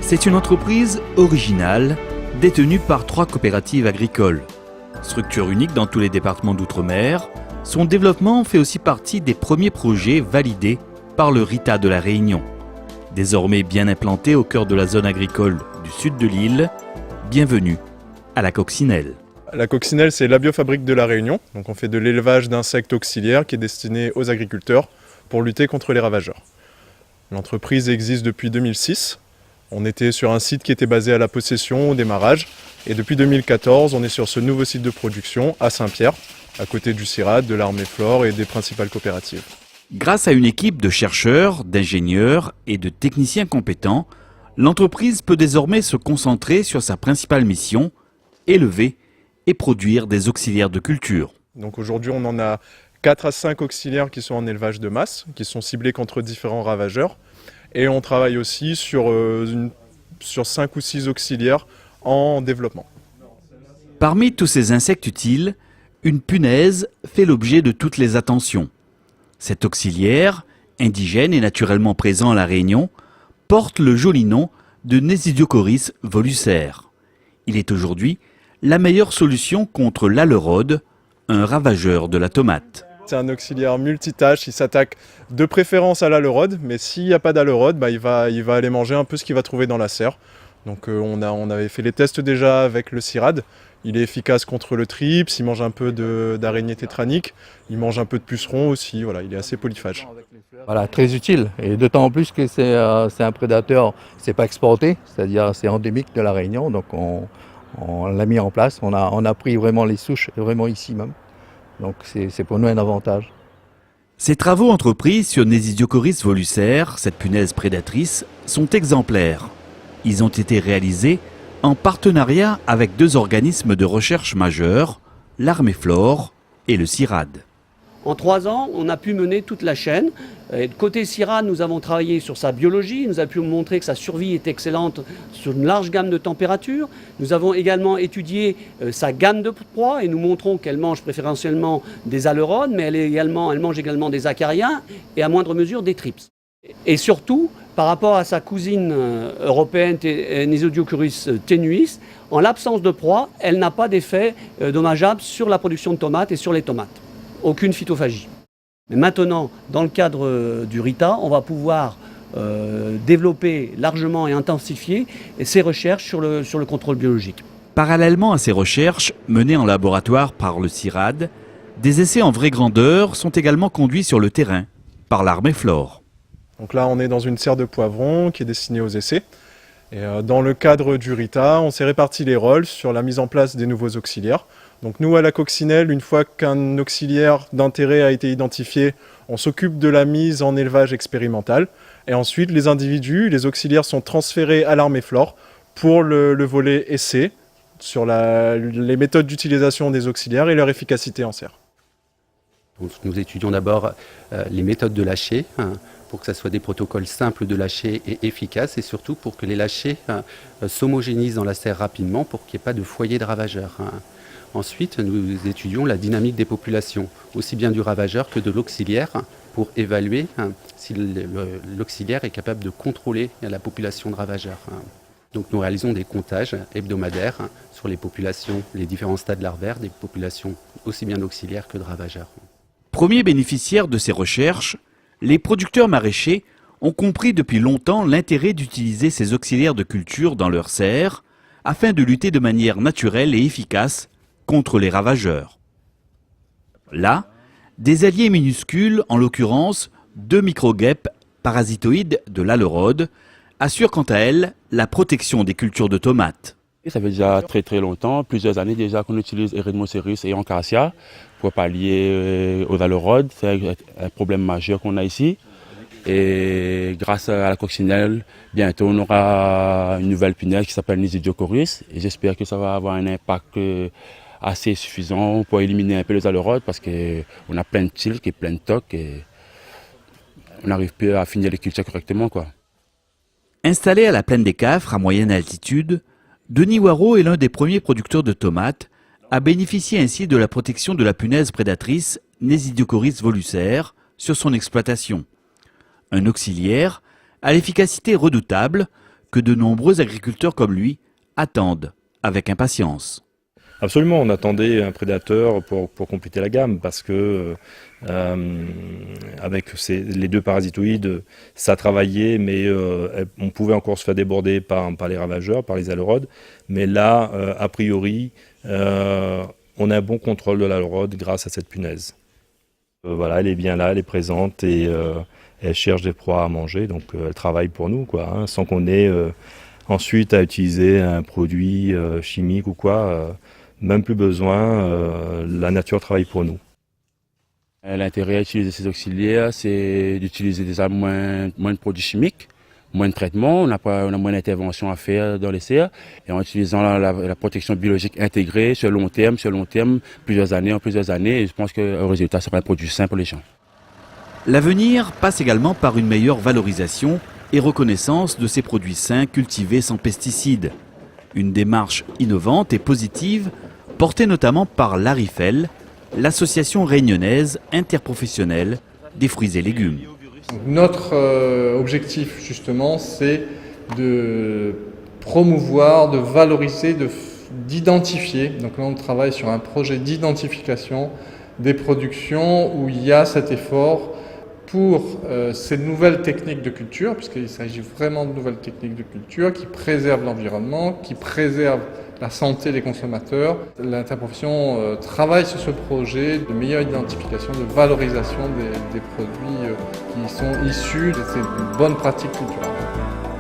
C'est une entreprise originale, détenue par 3 coopératives agricoles. Structure unique dans tous les départements d'outre-mer, son développement fait aussi partie des premiers projets validés par le RITA de la Réunion. Désormais bien implanté au cœur de la zone agricole du sud de l'île, bienvenue à la Coccinelle. La Coccinelle, c'est la biofabrique de la Réunion. Donc on fait de l'élevage d'insectes auxiliaires qui est destiné aux agriculteurs pour lutter contre les ravageurs. L'entreprise existe depuis 2006. On était sur un site qui était basé à La Possession au démarrage. Et depuis 2014, on est sur ce nouveau site de production à Saint-Pierre, à côté du CIRAD, de l'Armée Flore et des principales coopératives. Grâce à une équipe de chercheurs, d'ingénieurs et de techniciens compétents, l'entreprise peut désormais se concentrer sur sa principale mission, élever et produire des auxiliaires de culture. Donc aujourd'hui, on en a 4 à 5 auxiliaires qui sont en élevage de masse, qui sont ciblés contre différents ravageurs. Et on travaille aussi sur 5 ou 6 auxiliaires en développement. Parmi tous ces insectes utiles, une punaise fait l'objet de toutes les attentions. Cet auxiliaire, indigène et naturellement présent à La Réunion, porte le joli nom de Nesidiocoris volucère. Il est aujourd'hui la meilleure solution contre l'alerode, un ravageur de la tomate. C'est un auxiliaire multitâche, il s'attaque de préférence à l'alerode, mais s'il n'y a pas d'alerode, il va aller manger un peu ce qu'il va trouver dans la serre. Donc on avait fait les tests déjà avec le CIRAD. Il est efficace contre le trips, il mange un peu d'araignées tétraniques, il mange un peu de pucerons aussi, voilà, il est assez polyphage. Voilà, très utile, et d'autant plus que c'est un prédateur, c'est pas exporté, c'est-à-dire c'est endémique de la Réunion, donc on l'a mis en place, on a pris vraiment les souches, vraiment ici même, donc c'est pour nous un avantage. Ces travaux entrepris sur Nesidiocoris volucère, cette punaise prédatrice, sont exemplaires. Ils ont été réalisés en partenariat avec 2 organismes de recherche majeurs, l'Armée Flore et le CIRAD. En 3 ans, on a pu mener toute la chaîne. Et côté CIRAD, nous avons travaillé sur sa biologie, nous avons pu montrer que sa survie est excellente sur une large gamme de températures. Nous avons également étudié sa gamme de proies et nous montrons qu'elle mange préférentiellement des alerodes, mais elle mange également des acariens et à moindre mesure des trips. Et surtout, par rapport à sa cousine européenne Nesidiocoris tenuis, en l'absence de proie, elle n'a pas d'effet dommageable sur la production de tomates et sur les tomates. Aucune phytophagie. Mais maintenant, dans le cadre du RITA, on va pouvoir développer largement et intensifier ces recherches sur le contrôle biologique. Parallèlement à ces recherches, menées en laboratoire par le CIRAD, des essais en vraie grandeur sont également conduits sur le terrain par l'Armée Flore. Donc là, on est dans une serre de poivrons qui est destinée aux essais. Et dans le cadre du RITA, on s'est réparti les rôles sur la mise en place des nouveaux auxiliaires. Donc nous, à la Coccinelle, une fois qu'un auxiliaire d'intérêt a été identifié, on s'occupe de la mise en élevage expérimental. Et ensuite, les individus, les auxiliaires sont transférés à l'Armée Flore pour le volet essai sur les méthodes d'utilisation des auxiliaires et leur efficacité en serre. Donc, nous étudions d'abord les méthodes de lâcher, pour que ce soit des protocoles simples de lâcher et efficaces, et surtout pour que les lâchers s'homogénisent dans la serre rapidement pour qu'il n'y ait pas de foyer de ravageurs. Ensuite, nous étudions la dynamique des populations, aussi bien du ravageur que de l'auxiliaire, pour évaluer si l'auxiliaire est capable de contrôler la population de ravageurs. Donc nous réalisons des comptages hebdomadaires sur les populations, les différents stades larvaires, des populations aussi bien d'auxiliaires que de ravageurs. Premiers bénéficiaires de ces recherches, les producteurs maraîchers ont compris depuis longtemps l'intérêt d'utiliser ces auxiliaires de culture dans leurs serres afin de lutter de manière naturelle et efficace contre les ravageurs. Là, des alliés minuscules, en l'occurrence 2 microguêpes parasitoïdes de l'alerode, assurent quant à elles la protection des cultures de tomates. Ça fait déjà très longtemps, plusieurs années déjà qu'on utilise Eretmocerus et Oncarcia pour pallier aux alerodes. C'est un problème majeur qu'on a ici. Et grâce à la Coccinelle, bientôt on aura une nouvelle punaise qui s'appelle Nesidiocoris. Et j'espère que ça va avoir un impact assez suffisant pour éliminer un peu les alerodes parce qu'on a plein de tilques et plein de tocs et on n'arrive plus à finir les cultures correctement, quoi. Installé à la plaine des Cafres à moyenne altitude, Denis Waro est l'un des premiers producteurs de tomates à bénéficier ainsi de la protection de la punaise prédatrice Nesidiocoris volucère sur son exploitation. Un auxiliaire à l'efficacité redoutable que de nombreux agriculteurs comme lui attendent avec impatience. Absolument, on attendait un prédateur pour compléter la gamme parce que avec les deux parasitoïdes, ça travaillait, mais on pouvait encore se faire déborder par les ravageurs, par les aleurodes. Mais là, a priori, on a un bon contrôle de l'aleurodes grâce à cette punaise. Voilà, elle est bien là, elle est présente et elle cherche des proies à manger, donc elle travaille pour nous, quoi, hein, sans qu'on ait ensuite à utiliser un produit chimique ou quoi. Même plus besoin, la nature travaille pour nous. L'intérêt à utiliser ces auxiliaires, c'est d'utiliser déjà moins de produits chimiques, moins de traitements, on a moins d'interventions à faire dans les serres. Et en utilisant la protection biologique intégrée sur long terme, plusieurs années, et je pense que le résultat sera un produit sain pour les gens. L'avenir passe également par une meilleure valorisation et reconnaissance de ces produits sains cultivés sans pesticides. Une démarche innovante et positive, portée notamment par l'ARIFEL, l'association réunionnaise interprofessionnelle des fruits et légumes. Notre objectif justement, c'est de promouvoir, de valoriser, d'identifier. Donc là on travaille sur un projet d'identification des productions où il y a cet effort pour ces nouvelles techniques de culture, puisqu'il s'agit vraiment de nouvelles techniques de culture qui préservent l'environnement, qui préservent la santé des consommateurs. L'interprofession travaille sur ce projet de meilleure identification, de valorisation des produits qui sont issus de ces bonnes pratiques culturelles.